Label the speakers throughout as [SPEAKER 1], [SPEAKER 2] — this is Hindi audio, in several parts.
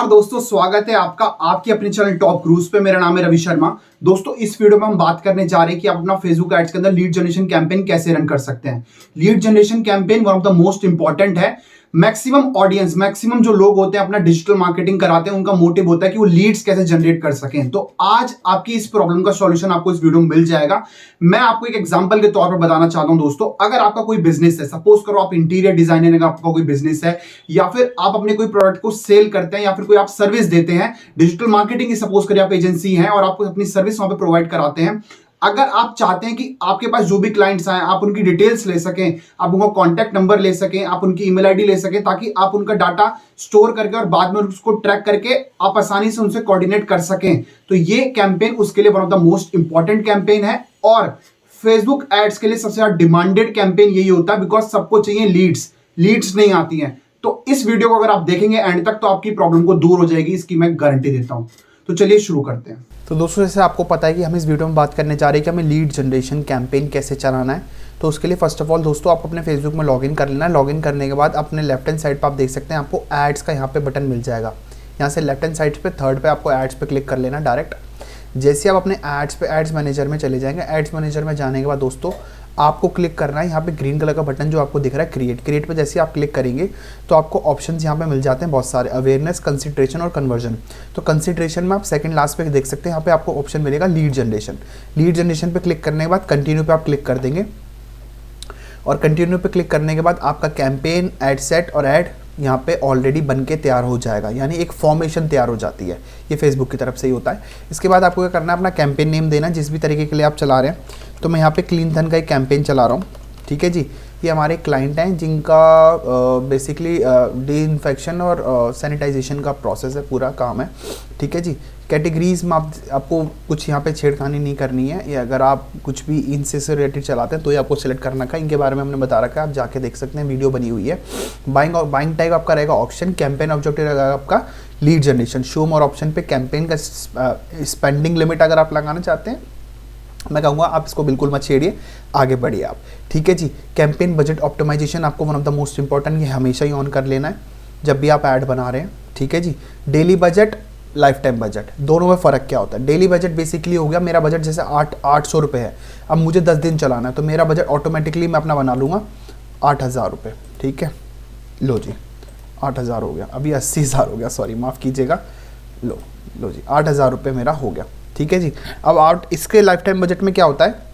[SPEAKER 1] नमस्कार दोस्तों, स्वागत है आपका आपके अपने चैनल टॉप क्रूज पे। मेरा नाम है रवि शर्मा। दोस्तों, इस वीडियो में हम बात करने जा रहे हैं कि आप अपना फेसबुक एड्स के अंदर लीड जनरेशन कैंपेन कैसे रन कर सकते हैं। Lead generation campaign one of the most important है। मैक्सिमम ऑडियंस, मैक्सिमम जो लोग होते हैं अपना डिजिटल मार्केटिंग कराते हैं, उनका मोटिव होता है कि वो लीड्स कैसे जनरेट कर सकें। तो आज आपकी इस प्रॉब्लम का सॉल्यूशन आपको इस वीडियो में मिल जाएगा। मैं आपको एक एग्जांपल के तौर पर बताना चाहता हूं दोस्तों। अगर आपका कोई बिजनेस है, सपोज करो आप इंटीरियर डिजाइनर का आपका कोई बिजनेस है, या फिर आप अपने कोई प्रोडक्ट को सेल करते हैं, या फिर कोई आप सर्विस देते हैं, डिजिटल मार्केटिंग की सपोज करिए आप एजेंसी हैं और आपको अपनी सर्विस वहां पे प्रोवाइड कराते हैं। अगर आप चाहते हैं कि आपके पास जो भी क्लाइंट्स आए आप उनकी डिटेल्स ले सकें, आप उनका कॉन्टैक्ट नंबर ले सकें, आप उनकी ईमेल आईडी ले सकें, ताकि आप उनका डाटा स्टोर करके और बाद में उसको ट्रैक करके आप आसानी से उनसे कोऑर्डिनेट कर सकें, तो ये कैंपेन उसके लिए one of the most important campaign है। और फेसबुक एड्स के लिए सबसे ज्यादा डिमांडेड कैंपेन यही होता है, बिकॉज सबको चाहिए लीड्स नहीं आती हैं। तो इस वीडियो को अगर आप देखेंगे एंड तक तो आपकी प्रॉब्लम को दूर हो जाएगी, इसकी मैं गारंटी देता हूं। तो चलिए शुरू करते हैं।
[SPEAKER 2] तो दोस्तों, जैसे आपको पता है कि हम इस वीडियो में बात करने जा रहे हैं कि हमें लीड जनरेशन कैंपेन कैसे चलाना है। तो उसके लिए फर्स्ट ऑफ ऑल दोस्तों, आप अपने फेसबुक में लॉगिन कर लेना है। लॉगिन करने के बाद अपने लेफ्ट हैंड साइड पर आप देख सकते हैं आपको एड्स का यहाँ पे बटन मिल जाएगा। यहाँ से लेफ्ट हैंड साइड पे थर्ड पे आपको एड्स पे क्लिक कर लेना डायरेक्ट। जैसे आप अपने एड्स पे एड्स मैनेजर में चले जाएंगे, एड्स मैनेजर में जाने के बाद दोस्तों आपको क्लिक करना है यहाँ पे ग्रीन कलर का बटन जो आपको दिख रहा है क्रिएट पे। जैसे आप क्लिक करेंगे तो आपको ऑप्शंस यहाँ पे मिल जाते हैं बहुत सारे, अवेयरनेस, कंसिडरेशन और कन्वर्जन। तो कंसिडरेशन में आप सेकंड लास्ट पे देख सकते हैं, यहाँ पे आपको ऑप्शन मिलेगा लीड जनरेशन। लीड जनरेशन पे क्लिक करने के बाद कंटिन्यू पे आप क्लिक कर देंगे, और कंटिन्यू पे क्लिक करने के बाद आपका कैंपेन, एड सेट और एड यहाँ पे ऑलरेडी बन के तैयार हो जाएगा, यानी एक फॉर्मेशन तैयार हो जाती है। ये फेसबुक की तरफ से ही होता है। इसके बाद आपको क्या करना है, अपना कैंपेन नेम देना जिस भी तरीके के लिए आप चला रहे हैं। तो मैं यहाँ पे क्लीन थन का एक कैंपेन चला रहा हूँ, ठीक है जी। ये हमारे क्लाइंट हैं जिनका बेसिकली डी इन्फेक्शन और सैनिटाइजेशन का प्रोसेस है, पूरा काम है, ठीक है जी। कैटेगरीज में आपको कुछ यहाँ पे छेड़खानी नहीं करनी है, या अगर आप कुछ भी इनसे रिलेटेड चलाते हैं तो ये आपको सिलेक्ट करना का, इनके बारे में हमने बता रखा है, आप जाके देख सकते हैं, वीडियो बनी हुई है। बाइंग टाइप आपका रहेगा ऑप्शन, कैंपेन ऑब्जेक्टिव रहेगा आपका लीड जनरेशन। शो मोर ऑप्शन पे कैंपेन का स्पेंडिंग लिमिट अगर आप लगाना चाहते हैं, मैं कहूँगा आप इसको बिल्कुल मत छेड़िए, आगे बढ़िए आप, ठीक है जी। कैंपेन बजट ऑप्टिमाइजेशन आपको one of the most important, ये हमेशा ही ऑन कर लेना है जब भी आप ऐड बना रहे हैं, ठीक है जी। Daily budget, life time budget, दोनों में फ़र्क क्या होता है। डेली बजट बेसिकली हो गया, मेरा बजट जैसे 800 रुपये है, अब मुझे 10 दिन चलाना है, तो मेरा बजट ऑटोमेटिकली मैं अपना बना लूँगा 8000 रुपये, ठीक है। लो जी 8000 हो गया, अभी 80,000 हो गया, सॉरी माफ़ कीजिएगा। लो जी 8000 रुपये मेरा हो गया, ठीक है जी। अब इसके लाइफ टाइम बजट में क्या होता है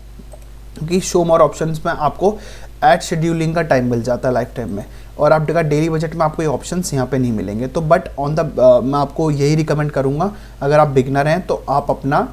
[SPEAKER 2] कि शो मोर ऑप्शंस में आपको एड शेड्यूलिंग का टाइम मिल जाता है लाइफ टाइम में, और आपका डेली बजट में आपको ये ऑप्शंस यहाँ पे नहीं मिलेंगे। तो बट ऑन द मैं आपको यही रिकमेंड करूँगा, अगर आप बिगनर हैं तो आप अपना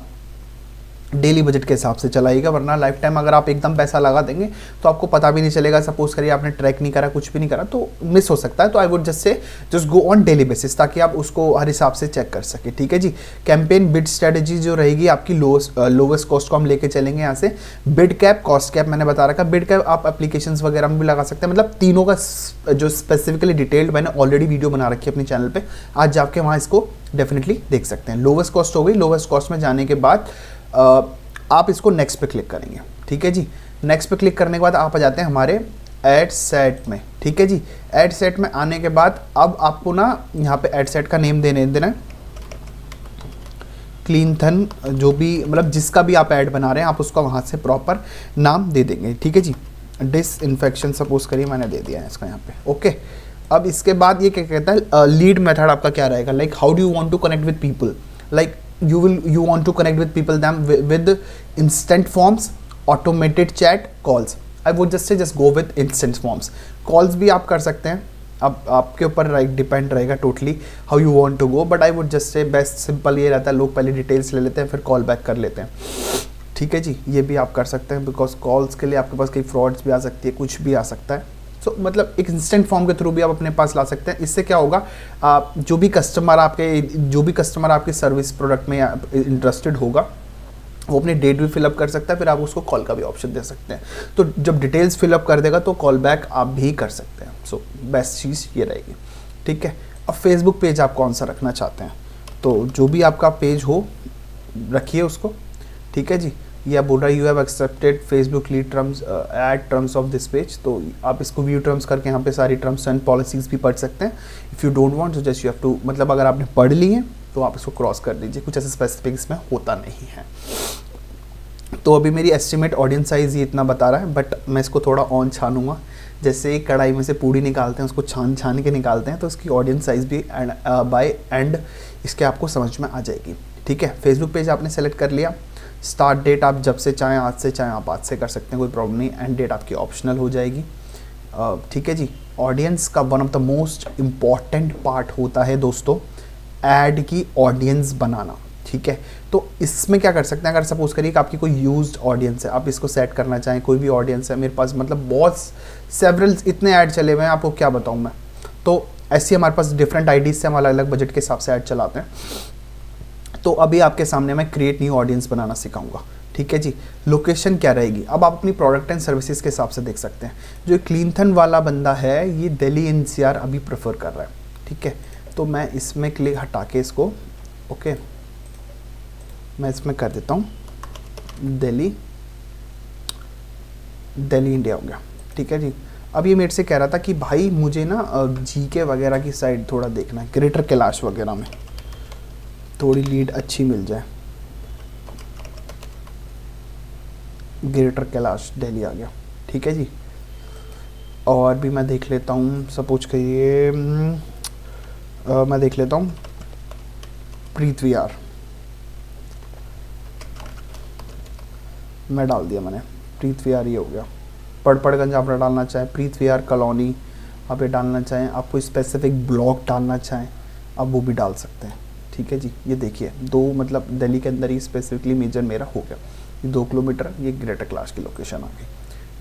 [SPEAKER 2] डेली बजट के हिसाब से चलाइएगा, वरना लाइफ टाइम अगर आप एकदम पैसा लगा देंगे तो आपको पता भी नहीं चलेगा। सपोज करिए आपने ट्रैक नहीं करा, कुछ भी नहीं करा, तो मिस हो सकता है। तो I would just go on daily basis, ताकि आप उसको हर हिसाब से चेक कर सके, ठीक है जी। कैंपेन बिड स्ट्रेटेजी जो रहेगी आपकी लोवेस्ट कॉस्ट को हम लेके चलेंगे यहाँ से। बिड कैप, कॉस्ट कैप मैंने बता रखा। बिड कैप आप एप्लीकेशंस वगैरह में भी लगा सकते हैं, मतलब तीनों का जो स्पेसिफिकली डिटेल्ड मैंने ऑलरेडी वीडियो बना रखी है अपने चैनल पर, आज जाके वहाँ इसको डेफिनेटली देख सकते हैं। लोवेस्ट कॉस्ट हो गई, लोवेस्ट कॉस्ट में जाने के बाद आप इसको नेक्स्ट पे क्लिक करेंगे, ठीक है जी। नेक्स्ट पे क्लिक करने के बाद आप आ जाते हैं हमारे एड सेट में, ठीक है जी। एड सेट में आने के बाद अब आपको ना यहाँ पे एड सेट का नेम देना है क्लीन थन, जो भी मतलब जिसका भी आप ऐड बना रहे हैं आप उसका वहाँ से प्रॉपर नाम दे देंगे, ठीक है जी। डिसइंफेक्शन सपोज करिए मैंने दे दिया है इसका यहाँ पे, ओके। अब इसके बाद ये क्या कहता है, लीड मेथड आपका क्या रहेगा, like how do you want to connect with people, like you want to connect with people them with instant forms, automated chat, calls. I would just go with instant forms. Calls भी आप कर सकते हैं, अब आपके ऊपर डिपेंड रहेगा totally how you want to go, but I would just say best simple ये रहता है, लोग पहले डिटेल्स ले लेते हैं फिर कॉल बैक कर लेते हैं, ठीक है जी। ये भी आप कर सकते हैं, बिकॉज कॉल्स के लिए आपके पास कई फ्रॉड्स भी आ सकती है, कुछ भी आ सकता है। सो मतलब एक इंस्टेंट फॉर्म के थ्रू भी आप अपने पास ला सकते हैं। इससे क्या होगा, जो भी कस्टमर आपके सर्विस प्रोडक्ट में इंटरेस्टेड होगा वो अपनी डेट भी फिलअप कर सकता है, फिर आप उसको कॉल का भी ऑप्शन दे सकते हैं। तो जब डिटेल्स फिलअप कर देगा तो कॉल बैक आप भी कर सकते हैं। सो बेस्ट चीज़ ये रहेगी, ठीक है। अब फेसबुक पेज आप कौन सा रखना चाहते हैं, तो जो भी आपका पेज हो रखिए उसको, ठीक है जी। या बोल रहा है you have accepted Facebook lead terms and terms of this page. तो आप इसको व्यू टर्म्स करके यहाँ पे सारी टर्म्स एंड पॉलिसीज़ भी पढ़ सकते हैं। इफ़ यू डोंट वांट तो जस्ट यू हैव टू, मतलब अगर आपने पढ़ ली है तो आप इसको क्रॉस कर दीजिए, कुछ ऐसे स्पेसिफिक इसमें होता नहीं है। तो अभी मेरी एस्टिमेट ऑडियंस साइज़ ये इतना बता रहा है, बट मैं इसको थोड़ा ऑन छानूंगा। जैसे कढ़ाई में से पूड़ी निकालते हैं, उसको छान छान के निकालते हैं, तो इसकी ऑडियंस साइज़ भी बाय एंड इसके आपको समझ में आ जाएगी। ठीक है, फेसबुक पेज आपने सेलेक्ट कर लिया। स्टार्ट डेट आप जब से चाहें, आज से चाहें आप आज से कर सकते हैं, कोई प्रॉब्लम नहीं। एंड डेट आपकी ऑप्शनल हो जाएगी। ठीक है जी। ऑडियंस का one of the most important part होता है दोस्तों ऐड की ऑडियंस बनाना। ठीक है, तो इसमें क्या कर सकते हैं, अगर सपोज करिए कि आपकी कोई यूज्ड ऑडियंस है, आप इसको सेट करना चाहें, कोई भी ऑडियंस है मेरे पास, मतलब बहुत सेवरल इतने ऐड चले हुए हैं, आपको क्या बताऊं मैं। तो ऐसी हमारे पास डिफरेंट आईडीज से हम अलग अलग बजट के हिसाब से ऐड चलाते हैं। तो अभी आपके सामने मैं क्रिएट न्यू ऑडियंस बनाना सिखाऊंगा। ठीक है जी। लोकेशन क्या रहेगी, अब आप अपनी प्रोडक्ट एंड सर्विसेज के हिसाब से देख सकते हैं। जो क्लीनथन वाला बंदा है ये दिल्ली एनसीआर अभी प्रेफर कर रहा है। ठीक है, तो मैं इसमें क्लिक हटा के इसको, ओके, मैं इसमें कर देता हूँ दिल्ली इंडिया हो गया। ठीक है जी। अब ये मेरे से कह रहा था कि भाई मुझे ना जीके वगैरह की साइड थोड़ा देखना है, ग्रेटर कैलाश वगैरह में थोड़ी लीड अच्छी मिल जाए। ग्रेटर कैलाश दिल्ली आ गया। ठीक है जी। और भी मैं देख लेता हूँ, सपोज करिए मैं देख लेता हूँ प्रीत विहार, मैं डाल दिया मैंने प्रीत विहार, ये हो गया। पड़पड़गंज आप डालना चाहें, प्रीत विहार कॉलोनी आप ये डालना चाहें, आप कोई स्पेसिफिक ब्लॉक डालना चाहें आप वो भी डाल सकते हैं। ठीक है जी। ये देखिए दो, मतलब दिल्ली के अंदर ही स्पेसिफिकली मेजर मेरा हो गया, ये 2 किलोमीटर, ये ग्रेटर कैलाश की लोकेशन आ गई।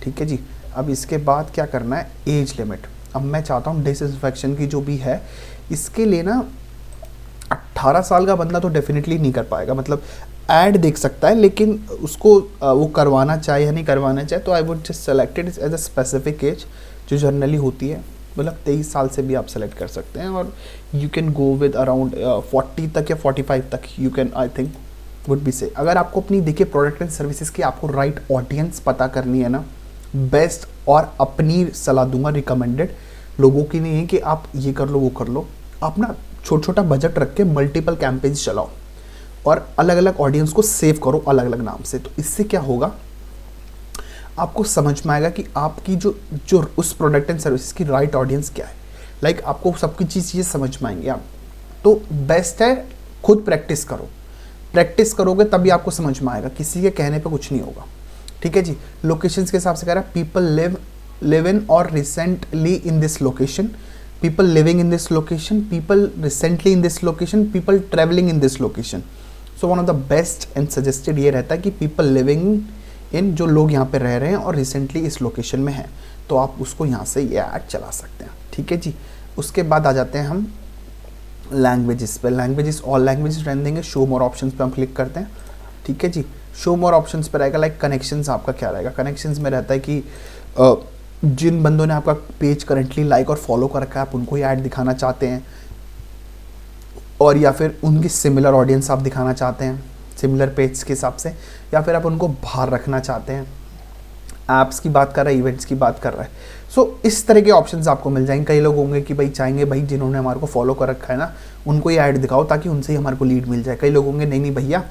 [SPEAKER 2] ठीक है जी। अब इसके बाद क्या करना है, एज लिमिट। अब मैं चाहता हूँ डिसइंफेक्शन की जो भी है, इसके लिए ना 18 साल का बंदा तो डेफिनेटली नहीं कर पाएगा, मतलब ऐड देख सकता है, लेकिन उसको वो करवाना चाहे या नहीं करवाना चाहे, तो I would just selected as a specific age जो जनरली होती है, मतलब 23 साल से भी आप सेलेक्ट कर सकते हैं। और you can go with around 40 तक या 45 तक you can, I think would be से। अगर आपको अपनी देखिए प्रोडक्ट एंड सर्विसेज की आपको राइट ऑडियंस पता करनी है ना, बेस्ट, और अपनी सलाह दूंगा रिकमेंडेड, लोगों की नहीं है कि आप ये कर लो वो कर लो, आप ना छोटा छोटा बजट रख के मल्टीपल कैंपेन्स चलाओ और अलग अलग ऑडियंस को सेव करो अलग अलग नाम से। तो इससे क्या होगा, आपको समझ में आएगा कि आपकी जो उस प्रोडक्ट एंड सर्विस की राइट ऑडियंस क्या है। लाइक आपको सबकी चीज़ समझ में आएंगी आप। तो बेस्ट है खुद प्रैक्टिस करो, प्रैक्टिस करोगे तभी आपको समझ में आएगा, किसी के कहने पे कुछ नहीं होगा। ठीक है जी। लोकेशंस के हिसाब से कह रहा है पीपल लिव इन और recently in this location, people living in this location, people recently in this location, people travelling in this location. So one of the best and suggested ये रहता है कि पीपल लिविंग इन, जो लोग यहाँ पे रह रहे हैं और रिसेंटली इस लोकेशन में हैं, तो आप उसको यहाँ से ये ऐड चला सकते हैं। ठीक है जी। उसके बाद आ जाते हैं हम लैंग्वेजेस पे। लैंग्वेजेस ऑल लैंग्वेजेस रहने देंगे। शो मोर ऑप्शंस पे हम क्लिक करते हैं। ठीक है जी। शो मोर ऑप्शंस पे रहेगा लाइक कनेक्शंस, आपका क्या रहेगा, कनेक्शंस में रहता है कि जिन बंदों ने आपका पेज करंटली लाइक और फॉलो कर रखा है आप उनको ही ऐड दिखाना चाहते हैं, और या फिर उनकी सिमिलर ऑडियंस आप दिखाना चाहते हैं सिमिलर पेज के हिसाब से, या फिर आप उनको बाहर रखना चाहते हैं। ऐप्स की बात कर रहा है, इवेंट्स की बात कर रहा है। सो इस तरह के ऑप्शंस आपको मिल जाएंगे। कई लोग होंगे कि भाई चाहेंगे भाई जिन्होंने हमारे को फॉलो कर रखा है ना उनको ही ऐड दिखाओ ताकि उनसे ही हमारे को लीड मिल जाए। कई लोग होंगे नहीं भैया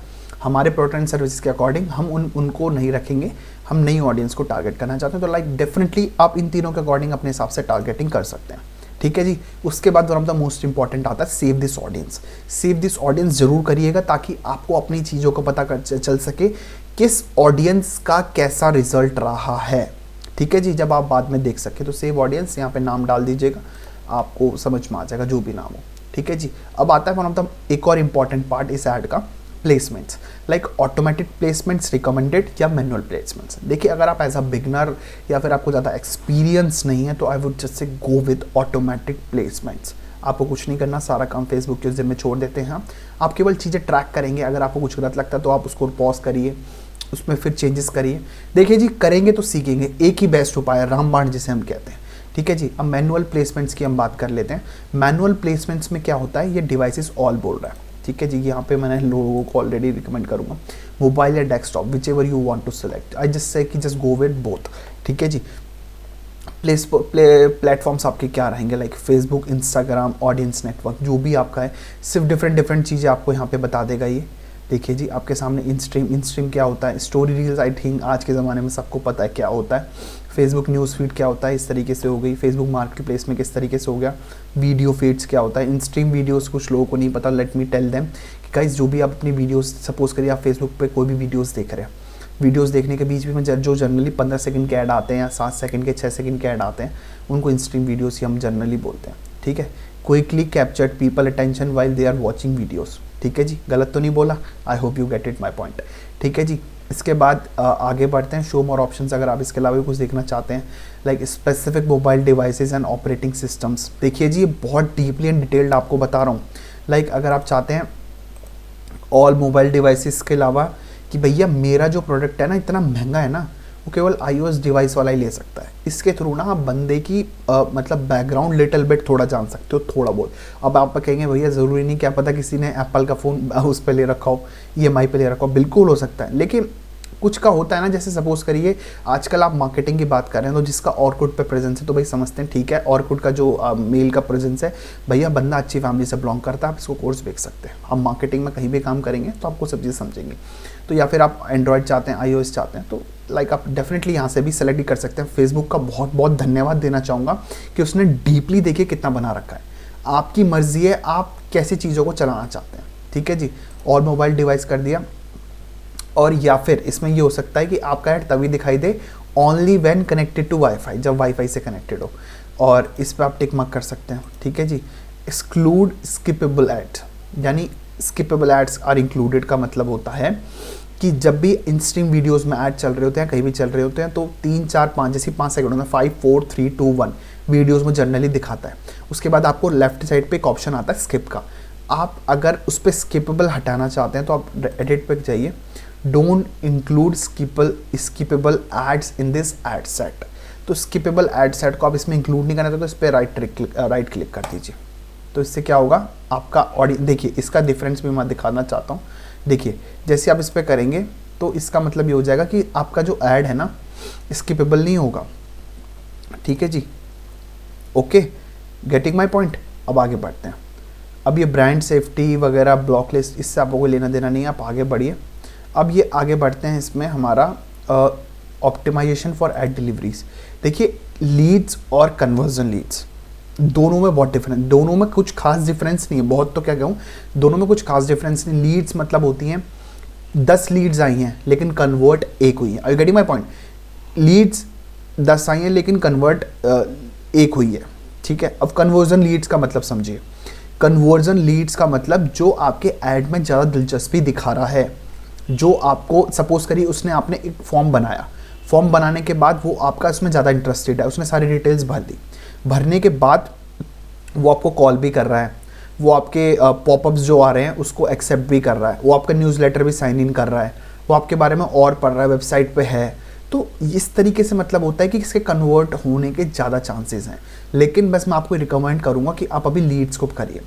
[SPEAKER 2] हमारे प्रोडक्ट एंड सर्विस के अकॉर्डिंग हम उनको नहीं रखेंगे, हम नई ऑडियंस को टारगेट करना चाहते हैं। तो लाइक डेफिनेटली आप इन तीनों के अकॉर्डिंग अपने हिसाब से टारगेटिंग कर सकते हैं। ठीक है जी। उसके बाद one of the most important आता है save this audience. Save this audience जरूर करिएगा ताकि आपको अपनी चीज़ों को पता चल सके किस ऑडियंस का कैसा रिजल्ट रहा है। ठीक है जी। जब आप बाद में देख सके तो सेव ऑडियंस, यहाँ पे नाम डाल दीजिएगा, आपको समझ में आ जाएगा जो भी नाम हो। ठीक है जी। अब आता है वन ऑफ द एक और इम्पॉर्टेंट पार्ट इस ऐड का, placements, like automatic placements recommended या मैनुअल प्लेसमेंट्स। देखिए अगर आप एज अ बिगनर या फिर आपको ज़्यादा एक्सपीरियंस नहीं है तो आई वुड जस्ट से गो विद ऑटोमेटिक प्लेसमेंट्स। आपको कुछ नहीं करना, सारा काम फेसबुक के जिम्मे छोड़ देते हैं। आप केवल चीज़ें ट्रैक करेंगे, अगर आपको कुछ गलत लगता है तो आप उसको पॉज करिए, उसमें फिर चेंजेस करिए। देखिए जी करेंगे तो सीखेंगे, एक ही बेस्ट उपाय है, रामबाण जिसे हम कहते हैं। ठीक है जी। अब मैनुअल प्लेसमेंट्स की हम बात कर लेते हैं। मैनुअल प्लेसमेंट्स में क्या होता है, ये डिवाइसेस ऑल बोल रहा है। ठीक है जी। यहाँ पे मैंने लोगों को ऑलरेडी रिकमेंड करूँगा। मोबाइल या desktop, whichever you want to select. I just say कि जस्ट गो विद बोथ, ठीक है जी। प्लेटफॉर्म्स आपके क्या रहेंगे, like Facebook, Instagram, audience network, जो भी आपका है, सिर्फ डिफरेंट चीज़ें आपको यहाँ पे बता देगा ये। देखिए जी आपके सामने इंस्ट्रीम क्या होता है, स्टोरी रील्स आई थिंक आज के ज़माने में सबको पता है क्या होता है, फेसबुक न्यूज़ फीड क्या होता है, इस तरीके से हो गई, फेसबुक मार्केट प्लेस में किस तरीके से हो गया, वीडियो फीड्स क्या होता है, इंस्ट्रीम वीडियोज़ कुछ लोगों को नहीं पता, लेट मी टेल देम कि गाइस जो भी आप अपनी वीडियोज़, सपोज करिए आप फेसबुक पे कोई भी वीडियोज़ देख रहे हैं, वीडियोस देखने के बीच में जो जनरली 15 सेकंड के ऐड आते हैं या 7 सेकंड के 6 सेकंड के ऐड आते हैं, उनको इंस्ट्रीम वीडियोस ही हम जनरली बोलते हैं, ठीक है। Quickly captured people attention while they are watching videos, ठीक है जी, गलत तो नहीं बोला, I hope you get it my point, ठीक है जी। इसके बाद आगे बढ़ते हैं, शो मोर ऑप्शंस, अगर आप इसके अलावा भी कुछ देखना चाहते हैं, like specific mobile devices and operating systems. देखिए जी ये बहुत डीपली एंड डिटेल्ड आपको बता रहा हूँ, लाइक अगर आप चाहते हैं ऑल मोबाइल डिवाइसेस के अलावा कि भैया मेरा जो प्रोडक्ट है ना इतना महंगा है ना, वो केवल iOS डिवाइस वाला ही ले सकता है, इसके थ्रू ना आप बंदे की मतलब बैकग्राउंड लिटिल बिट थोड़ा जान सकते हो, थोड़ा बहुत। अब आप कहेंगे भैया ज़रूरी नहीं, क्या पता किसी ने एप्पल का फ़ोन उस पर ले रखा हो, EMI पे ले रखा हो, बिल्कुल हो सकता है, लेकिन कुछ का होता है ना, जैसे सपोज करिए आजकल आप मार्केटिंग की बात कर रहे हैं, तो जिसका ऑर्कुट पे प्रेजेंस है तो भाई समझते हैं ठीक है, ऑर्कुट का जो मेल का प्रेजेंस है, भैया बंदा अच्छी फैमिली से बिलोंग करता है, आप इसको कोर्स बेच सकते हैं। हम मार्केटिंग में कहीं भी काम करेंगे तो आपको सब चीज़ समझेंगे। तो या फिर आप एंड्रॉयड चाहते हैं, iOS चाहते हैं, तो लाइक आप डेफिनेटली यहाँ से भी सेलेक्ट कर सकते हैं। फेसबुक का बहुत बहुत धन्यवाद देना चाहूँगा कि उसने डीपली देखिए कितना बना रखा है, आपकी मर्जी है आप कैसी चीज़ों को चलाना चाहते हैं, ठीक है जी। और मोबाइल डिवाइस कर दिया, और या फिर इसमें ये हो सकता है कि आपका ऐड तभी दिखाई दे only when connected to wifi, जब वाईफाई से कनेक्टेड हो, और इस पर आप टिक मार्क कर सकते हैं, ठीक है जी। एक्सक्लूड स्किपेबल एड, यानी स्किपेबल एड्स आर इंक्लूडेड का मतलब होता है कि जब भी इंस्ट्रीम वीडियोस में ऐड चल रहे होते हैं, कहीं भी चल रहे होते हैं, तो 3 4 5 जैसे 5 सेकंड में 5 4 3 2 1 वीडियोस में जनरली दिखाता है। उसके बाद आपको लेफ्ट साइड पे एक ऑप्शन आता है स्किप का, आप अगर उस पर स्किपेबल हटाना चाहते हैं तो आप एडिट पे जाइए, don't include skippable ads in this ad set. तो स्किपेबल एड सेट को आप इसमें इंक्लूड नहीं करना, तो इस पर राइट क्लिक कर दीजिए। तो इससे क्या होगा, आपका ऑडियंस, देखिए इसका डिफरेंस भी मैं दिखाना चाहता हूँ। देखिए जैसे आप इस पर करेंगे तो इसका मतलब ये हो जाएगा कि आपका जो ऐड है ना स्किपेबल नहीं होगा, ठीक है जी, ओके, गेटिंग माय पॉइंट। अब आगे बढ़ते हैं। अब ये ब्रांड सेफ्टी वगैरह ब्लॉक लिस्ट, इससे आपको कोई लेना देना नहीं है, आप आगे बढ़िए। अब ये आगे बढ़ते हैं, इसमें हमारा ऑप्टिमाइजेशन फॉर एड डिलीवरीज। देखिए लीड्स और कन्वर्जन लीड्स दोनों में बहुत डिफरेंस, दोनों में कुछ खास डिफरेंस नहीं है, बहुत तो क्या कहूँ, दोनों में कुछ खास डिफरेंस नहीं। लीड्स मतलब होती हैं 10 लीड्स आई हैं लेकिन कन्वर्ट 1 हुई है, I getting my point. Leads 10 आई हैं लेकिन कन्वर्ट 1 हुई है, ठीक है। अब कन्वर्जन लीड्स का मतलब समझिए, कन्वर्जन लीड्स का मतलब जो आपके ऐड में ज़्यादा दिलचस्पी दिखा रहा है, जो आपको सपोज करिए उसने आपने एक फॉर्म बनाया, फॉर्म बनाने के बाद वो आपका उसमें ज़्यादा इंटरेस्टेड है, उसने सारी डिटेल्स भर दी, भरने के बाद वो आपको कॉल भी कर रहा है, वो आपके पॉपअप्स जो आ रहे हैं उसको एक्सेप्ट भी कर रहा है, वो आपका न्यूज़लेटर भी साइन इन कर रहा है, वो आपके बारे में और पढ़ रहा है, वेबसाइट पे है। तो इस तरीके से मतलब होता है कि इसके कन्वर्ट होने के ज़्यादा चांसेस हैं। लेकिन बस मैं आपको रिकमेंड करूँगा कि आप अभी लीड्स को करिए।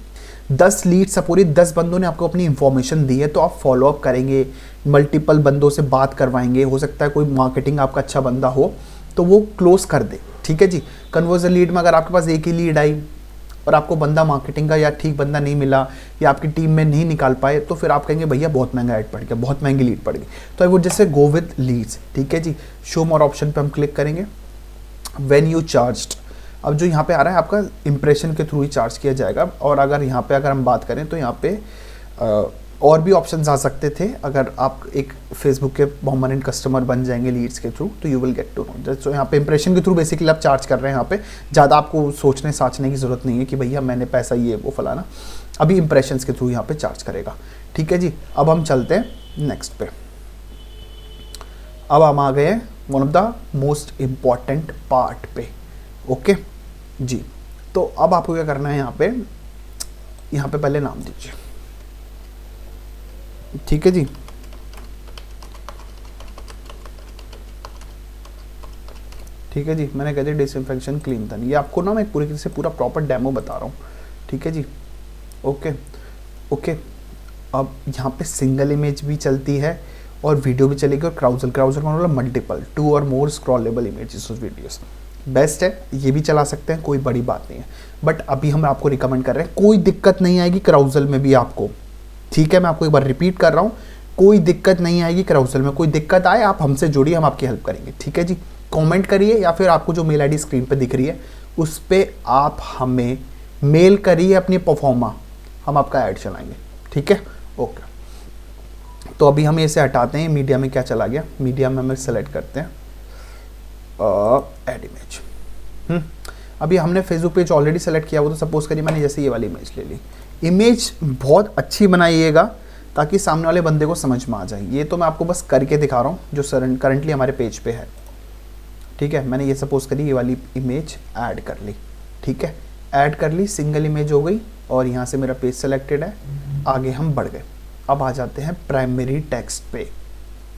[SPEAKER 2] 10 लीड्स पूरी 10 बंदों ने आपको अपनी इन्फॉर्मेशन दी है, तो आप फॉलोअप करेंगे, मल्टीपल बंदों से बात करवाएंगे, हो सकता है कोई मार्केटिंग आपका अच्छा बंदा हो तो वो क्लोज कर दे, ठीक है जी। कन्वर्जन लीड में अगर आपके पास एक ही लीड आई और आपको बंदा मार्केटिंग का या ठीक बंदा नहीं मिला या आपकी टीम में नहीं निकाल पाए, तो फिर आप कहेंगे भैया बहुत महंगा ऐड पड़ गया, बहुत महंगी लीड पड़ गई। तो आई वुड जैसे गो विद लीड्स, ठीक है जी। शो मोर ऑप्शन पे हम क्लिक करेंगे। व्हेन यू चार्ज्ड, अब जो यहाँ पे आ रहा है आपका इंप्रेशन के थ्रू ही चार्ज किया जाएगा। और अगर यहाँ पे अगर हम बात करें तो यहाँ पे और भी ऑप्शंस आ सकते थे। अगर आप एक फेसबुक के परमानेंट कस्टमर बन जाएंगे लीड्स के थ्रू तो you will get to know. तो यहाँ पे इंप्रेशन के थ्रू बेसिकली आप चार्ज कर रहे हैं। यहाँ पे ज़्यादा आपको सोचने साचने की ज़रूरत नहीं है कि भैया मैंने पैसा ये वो फलाना, अभी इंप्रेशंस के थ्रू यहाँ पे चार्ज करेगा, ठीक है जी। अब हम चलते हैं नेक्स्ट पे। अब हम आ गए one of the most important part पे, ओके जी। तो अब आपको क्या करना है, यहाँ पे पहले नाम दीजिए, ठीक है जी। ठीक है जी, मैंने कह दिया डिसइंफेक्शन क्लीन था, ये आपको ना मैं पूरी से पूरा प्रॉपर डेमो बता रहा हूँ, ठीक है जी। ओके ओके, अब यहाँ पे सिंगल इमेज भी चलती है और वीडियो भी चलेगी, और क्राउजल मतलब मल्टीपल 2 और मोर स्क्रॉलेबल इमेजेस उस वीडियोस, बेस्ट है, ये भी चला सकते हैं, कोई बड़ी बात नहीं है। बट अभी हम आपको रिकमेंड कर रहे हैं, कोई दिक्कत नहीं आएगी क्राउजल में भी आपको, ठीक है। मैं आपको एक बार रिपीट कर रहा हूँ, कोई दिक्कत नहीं आएगी क्राउजल में। कोई दिक्कत आए आप हमसे जुड़िए, हम आपकी हेल्प करेंगे, ठीक है जी। कमेंट करिए, या फिर आपको जो मेल आईडी स्क्रीन पे दिख रही है उस पर आप हमें मेल करिए अपनी परफॉर्मा, हम आपका ऐड चलाएंगे, ठीक है। ओके, तो अभी हम इसे हटाते हैं। मीडिया में क्या चला गया, मीडिया में हमें सेलेक्ट करते हैं ऐड इमेज। अभी हमने फेसबुक पेज ऑलरेडी सेलेक्ट किया, वो तो सपोज करिए मैंने जैसे ये वाली इमेज ले ली। इमेज बहुत अच्छी बनाइएगा ताकि सामने वाले बंदे को समझ में आ जाए। ये तो मैं आपको बस करके दिखा रहा हूँ जो करंटली हमारे पेज पे है, ठीक है। मैंने ये सपोज करी ये वाली इमेज ऐड कर ली, ठीक है, ऐड कर ली, सिंगल इमेज हो गई, और यहाँ से मेरा पेज सेलेक्टेड है। आगे हम बढ़ गए, अब आ जाते हैं प्राइमरी टेक्स्ट पे।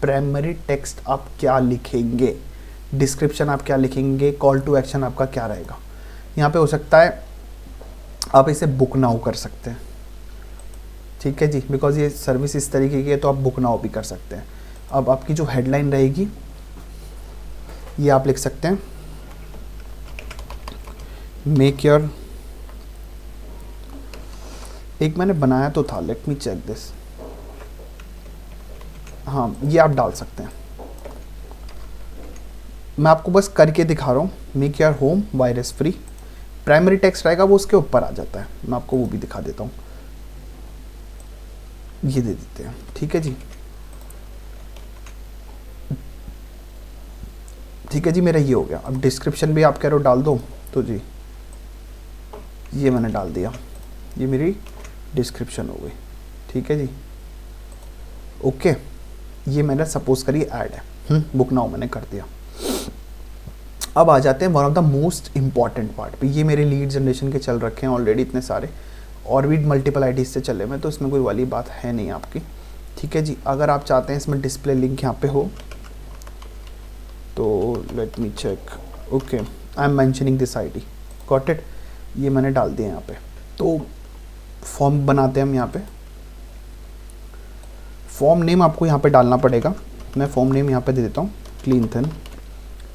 [SPEAKER 2] प्राइमरी टेक्स्ट आप क्या लिखेंगे, डिस्क्रिप्शन आप क्या लिखेंगे, कॉल टू एक्शन आपका क्या रहेगा। यहाँ पे हो सकता है आप इसे बुक नाउ कर सकते हैं, ठीक है जी, बिकॉज ये सर्विस इस तरीके की है, तो आप बुक नाउ भी कर सकते हैं। अब आपकी जो हेडलाइन रहेगी ये आप लिख सकते हैं, मेक योर, एक मैंने बनाया तो था, लेट मी चेक दिस, हाँ ये आप डाल सकते हैं। मैं आपको बस करके दिखा रहा हूँ, make your home virus free. Primary text रहेगा वो उसके ऊपर आ जाता है, मैं आपको वो भी दिखा देता हूँ, ये दे देते हैं, ठीक है जी। ठीक है जी, मेरा ये हो गया। अब डिस्क्रिप्शन भी आप कह रहे हो डाल दो, तो जी ये मैंने डाल दिया, ये मेरी डिस्क्रिप्शन हो गई, ठीक है जी। ओके, ये मैंने सपोज करिए ऐड है, बुक नाउ मैंने कर दिया। अब आ जाते हैं one of the most important part पे। ये मेरे लीड जनरेशन के चल रखे हैं ऑलरेडी इतने सारे, और भी मल्टीपल आईडीज से चले हुए, तो इसमें कोई वाली बात है नहीं आपकी, ठीक है जी। अगर आप चाहते हैं इसमें डिस्प्ले लिंक यहाँ पे हो, तो let me check, okay, I am mentioning this ID, got it, ये मैंने डाल दिया यहाँ पे। तो फॉर्म बनाते हैं हम यहाँ पे, फॉर्म नेम आपको यहाँ पे डालना पड़ेगा। मैं फॉर्म नेम यहाँ पे दे देता हूँ क्लीनथन,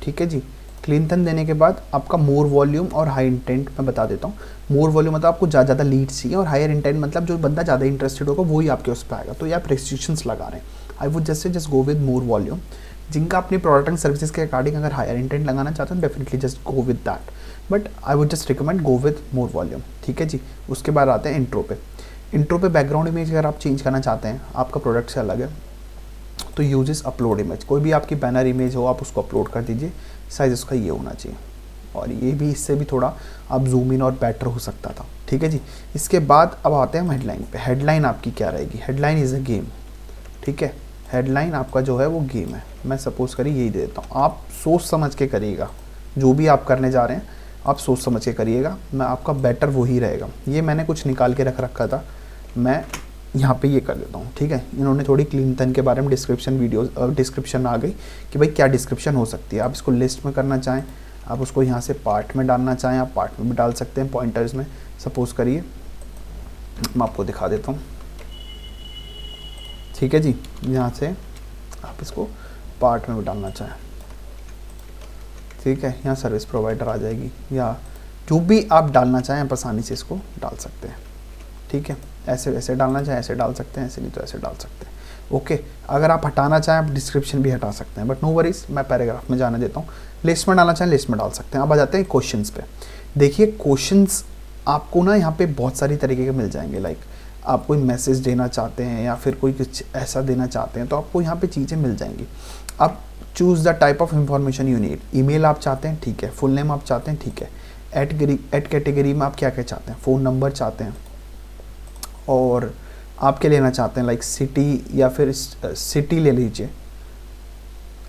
[SPEAKER 2] ठीक है जी। क्लीनथन देने के बाद आपका मोर वॉल्यूम और हाई इंटेंट मैं बता देता हूँ। मोर वॉल्यूम मतलब आपको ज़्यादा लीड्स चाहिए, और हायर इंटेंट मतलब जो बंदा ज़्यादा इंटरेस्टेड होगा वही आपके उस पर आएगा, तो ये आप रेस्ट्रिक्शंस लगा रहे हैं। आई would just go with more volume. जिनका अपनी प्रोडक्ट एंड सर्विसेज के अकॉर्डिंग अगर हायर इंटेंट लगाना चाहते हैं definitely just go with that, but I would just recommend go with more volume, ठीक है जी। उसके बाद आते हैं इंट्रो पे। इंट्रो पे बैकग्राउंड इमेज अगर आप चेंज करना चाहते हैं, आपका प्रोडक्ट से अलग है, तो यूजेस अपलोड इमेज, कोई भी आपकी बैनर इमेज हो आप उसको अपलोड कर दीजिए। साइज उसका ये होना चाहिए, और ये भी इससे भी थोड़ा आप जूम इन और बेटर हो सकता था, ठीक है जी। इसके बाद अब आते हैं हम हेडलाइन पे। हेडलाइन आपकी क्या रहेगी, हेडलाइन इज़ अ गेम, ठीक है। हेडलाइन आपका जो है वो गेम है। मैं सपोज करिए यही दे देता हूँ, आप सोच समझ के करिएगा, जो भी आप करने जा रहे हैं आप सोच समझ के करिएगा, मैं आपका बेटर वही रहेगा। ये मैंने कुछ निकाल के रख रखा था, मैं यहाँ पे ये कर देता हूँ, ठीक है। इन्होंने थोड़ी क्लीनथन के बारे में डिस्क्रिप्शन आ गई कि भाई क्या डिस्क्रिप्शन हो सकती है। आप इसको लिस्ट में करना चाहें, आप उसको यहाँ से पार्ट में डालना चाहें, आप पार्ट में भी डाल सकते हैं, पॉइंटर्स में। सपोज करिए मैं आपको दिखा देता हूँ, ठीक है जी। यहाँ से आप इसको पार्ट में भी डालना चाहें, ठीक है। यहाँ सर्विस प्रोवाइडर आ जाएगी, या जो भी आप डालना चाहें आप आसानी से इसको डाल सकते हैं, ठीक है। ऐसे वैसे डालना चाहें ऐसे डाल सकते हैं, ऐसे नहीं तो ऐसे डाल सकते हैं, ओके। अगर आप हटाना चाहें आप डिस्क्रिप्शन भी हटा सकते हैं, बट नो वरीज, मैं पैराग्राफ में जाने देता हूँ। लिस्ट में डालना चाहें लिस्ट में डाल सकते हैं। अब आ जाते हैं क्वेश्चंस पे। देखिए क्वेश्चंस आपको ना यहाँ पे बहुत सारी तरीके के मिल जाएंगे, लाइक आप कोई मैसेज देना चाहते हैं या फिर कोई कुछ ऐसा देना चाहते हैं, तो आपको यहाँ पे चीज़ें मिल जाएंगी। आप choose the type of information you need. Email आप चाहते हैं, ठीक है। फुल नेम आप चाहते हैं, ठीक है। एट कैटेगरी में आप क्या क्या चाहते हैं, फ़ोन नंबर चाहते हैं, और आप क्या लेना चाहते हैं, लाइक सिटी या फिर सिटी ले लीजिए,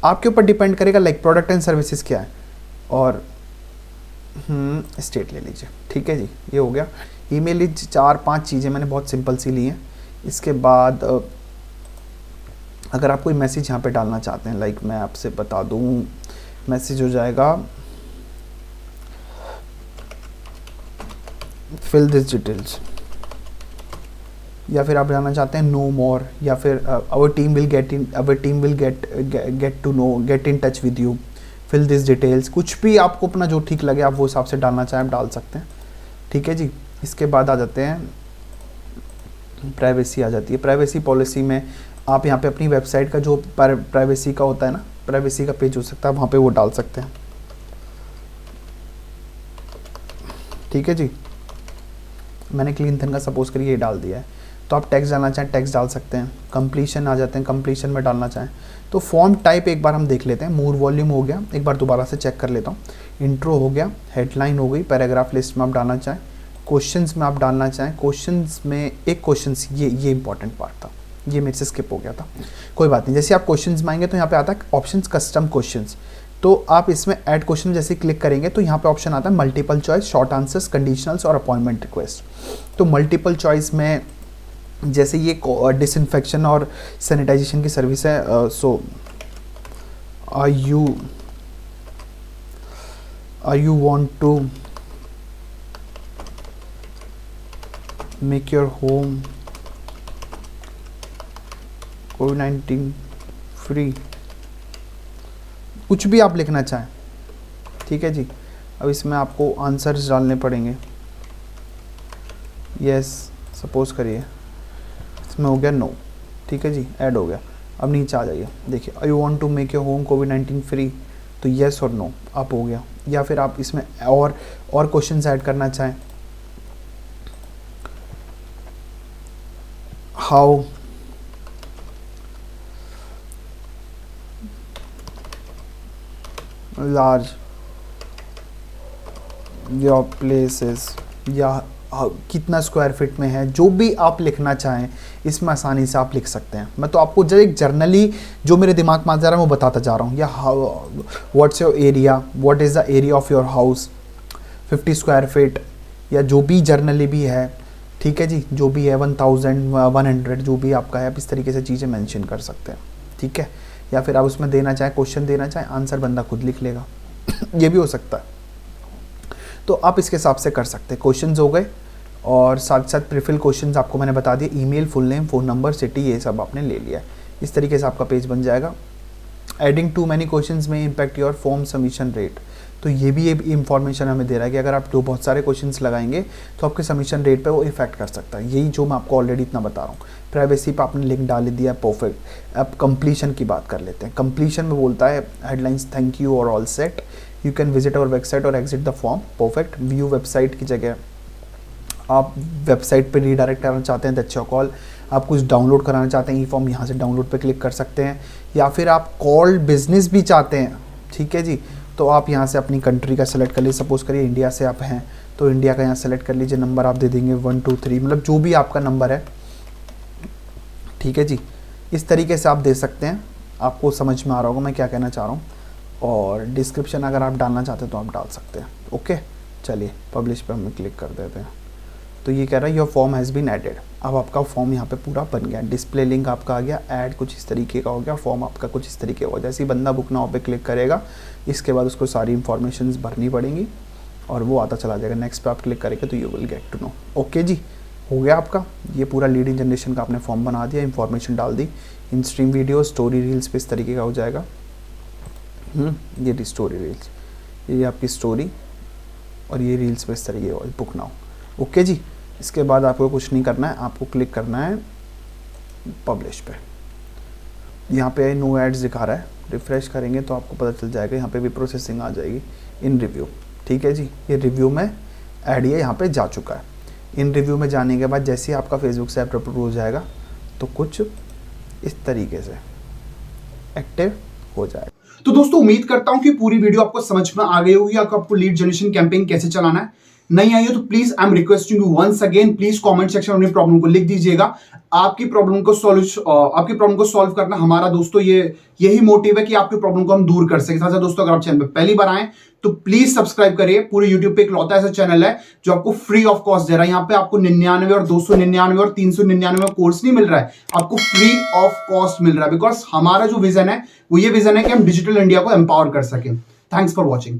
[SPEAKER 2] आपके ऊपर डिपेंड करेगा, लाइक प्रोडक्ट एंड सर्विसेज क्या है, और स्टेट ले लीजिए, ठीक है जी। ये हो गया। ईमेल 4-5 चीज़ें मैंने बहुत सिंपल सी ली हैं। इसके बाद अगर आप कोई मैसेज यहाँ पे डालना चाहते हैं, लाइक मैं आपसे बता दूँ, मैसेज हो जाएगा फिल दिस डिटेल्स, या फिर आप जानना चाहते हैं नो मोर, या फिर our team will get in touch with you, fill this details, कुछ भी आपको अपना जो ठीक लगे आप वो हिसाब से डालना चाहें आप डाल सकते हैं। ठीक है जी। इसके बाद आ जाते हैं प्राइवेसी आ जाती है। प्राइवेसी पॉलिसी में आप यहाँ पे अपनी वेबसाइट का जो प्राइवेसी का होता है ना, प्राइवेसी का पेज हो सकता है, वहाँ पे वो डाल सकते हैं। ठीक है जी। मैंने क्लीनथन का सपोज करिए ये डाल दिया है, तो आप टेक्स्ट डालना चाहें टेक्स्ट डाल सकते हैं। कंप्लीशन आ जाते हैं, कंप्लीशन में डालना चाहें तो फॉर्म टाइप एक बार हम देख लेते हैं। मोर वॉल्यूम हो गया, एक बार दोबारा से चेक कर लेता हूँ। इंट्रो हो गया, हेडलाइन हो गई, पैराग्राफ लिस्ट में आप डालना चाहें, क्वेश्चंस में आप डालना चाहें। क्वेश्चंस में एक क्वेश्चंस ये इंपॉर्टेंट पार्ट था, ये मेरे से स्किप हो गया था, कोई बात नहीं। जैसे आप क्वेश्चंस में आएंगे तो यहाँ पे आता है ऑप्शंस कस्टम क्वेश्चंस, तो आप इसमें ऐड क्वेश्चन जैसे क्लिक करेंगे तो यहाँ पे ऑप्शन आता है multiple choice, short answers, conditionals और अपॉइंटमेंट रिक्वेस्ट। तो मल्टीपल चॉइस में जैसे ये डिसइंफेक्शन और सैनिटाइजेशन की सर्विस है, so are you want to make your home कोविड-19 फ्री, कुछ भी आप लिखना चाहें। ठीक है जी। अब इसमें आपको आंसर्स डालने पड़ेंगे। यस सपोज करिए इसमें हो गया नो। ठीक है जी, ऐड हो गया। अब नीचे आ जाइए, देखिए I want to make your home कोविड-19 फ्री, तो यस और नो आप हो गया। या फिर आप इसमें और क्वेश्चंस ऐड करना चाहें, हाउ लार्ज योर प्लेसेस, या कितना स्क्वायर फीट में है, जो भी आप लिखना चाहें इसमें आसानी से आप लिख सकते हैं। मैं तो आपको जब एक जर्नली जो मेरे दिमाग में आ जा रहा है वो बताता जा रहा हूँ। या what's your area, what is the area of your house, 50 square feet, या जो भी जर्नली भी है। ठीक है जी, जो भी है 1100 जो भी आपका है, आप इस तरीके से चीज़ें मेंशन कर सकते हैं। ठीक है। या फिर आप उसमें देना चाहें क्वेश्चन देना चाहें, आंसर बंदा खुद लिख लेगा ये भी हो सकता है। तो आप इसके हिसाब से कर सकते हैं। क्वेश्चंस हो गए और साथ साथ प्रीफिल क्वेश्चंस आपको मैंने बता दिए, email, full name, phone number, city, ये सब आपने ले लिया है। इस तरीके से आपका पेज बन जाएगा। एडिंग टू मैनी क्वेश्चंस में impact your form submission rate, तो ये भी इंफॉर्मेशन हमें दे रहा है कि अगर आप बहुत सारे क्वेश्चंस लगाएंगे तो आपके सबमिशन रेट पे वो इफेक्ट कर सकता है। यही जो मैं आपको ऑलरेडी इतना बता रहा हूँ। प्राइवेसी पे आपने लिंक डाल दिया, परफेक्ट। अब कंप्लीशन की बात कर लेते हैं। कंप्लीशन में बोलता है हेडलाइंस, थैंक यू और all set, you can visit our website और exit the form, perfect. View website की जगह आप वेबसाइट पे रीडायरेक्ट करना चाहते हैं, दैट्स योर कॉल। आप कुछ डाउनलोड कराना चाहते हैं ई फॉर्म, यहाँ से डाउनलोड पे क्लिक कर सकते हैं। या फिर आप कॉल बिजनेस भी चाहते हैं, ठीक है जी, तो आप यहाँ से अपनी कंट्री का सेलेक्ट कर लीजिए। सपोज़ करिए इंडिया से आप हैं तो इंडिया का यहाँ सेलेक्ट कर लीजिए। नंबर आप दे देंगे 1 2 3, मतलब जो भी आपका नंबर है। ठीक है जी, इस तरीके से आप दे सकते हैं। आपको समझ में आ रहा होगा मैं क्या कहना चाह रहा हूँ। और डिस्क्रिप्शन अगर आप डालना चाहते हैं तो आप डाल सकते हैं। ओके, चलिए पब्लिश पे हम क्लिक कर देते हैं। तो ये कह रहा है your form has been added. अब आपका फॉर्म यहाँ पे पूरा बन गया। डिस्प्ले लिंक आपका आ गया, ऐड कुछ इस तरीके का हो गया, फॉर्म आपका कुछ इस तरीके का हो। जैसे ही बंदा बुक नाउ पे क्लिक करेगा, इसके बाद उसको सारी इन्फॉर्मेशन भरनी पड़ेंगी और वो आता चला जाएगा। नेक्स्ट पे आप क्लिक करेंगे तो you will get to know. Okay जी, हो गया आपका ये पूरा लीड जनरेशन का आपने फॉर्म बना दिया, इन्फॉर्मेशन डाल दी। In stream video, story reels पे इस तरीके का हो जाएगा। ये स्टोरी रील्स, ये आपकी स्टोरी और ये रील्स पे इस तरीके का बुक नाउ। ओके जी, इसके बाद आपको कुछ नहीं करना है, आपको क्लिक करना है पब्लिश पे। यहाँ पे नो एड्स दिखा रहा है, रिफ्रेश करेंगे तो आपको पता चल जाएगा। यहाँ पे भी प्रोसेसिंग आ जाएगी। इन रिव्यू, ठीक है जी, ये रिव्यू में ऐड ये यहाँ पे जा चुका है। इन रिव्यू में जाने के बाद जैसे ही आपका फेसबुक से ऐप अप्रूव हो जाएगा तो कुछ इस तरीके से एक्टिव हो जाएगा।
[SPEAKER 1] तो दोस्तों उम्मीद करता हूं कि पूरी वीडियो आपको समझ में आ गई होगी, आपको लीड जनरेशन कैंपेन कैसे चलाना है। नहीं आई हो तो please I am requesting you once again, please comment section में अपनी प्रॉब्लम को लिख दीजिएगा। आपकी प्रॉब्लम को सॉल्व करना हमारा दोस्तों यही मोटिव है कि आपकी प्रॉब्लम को हम दूर कर सके। साथ दोस्तों अगर आप चैनल पे पहली बार आए तो प्लीज सब्सक्राइब करिए। पूरे यूट्यूब पे इकलौता ऐसा चैनल है जो आपको फ्री ऑफ कॉस्ट दे रहा है। यहाँ पे आपको 99 और 299 और 399 कोर्स नहीं मिल रहा है, आपको फ्री ऑफ कॉस्ट मिल रहा है। बिकॉज हमारा जो विजन है वो ये विजन है कि हम डिजिटल इंडिया को एम्पावर कर सकें। Thanks for watching.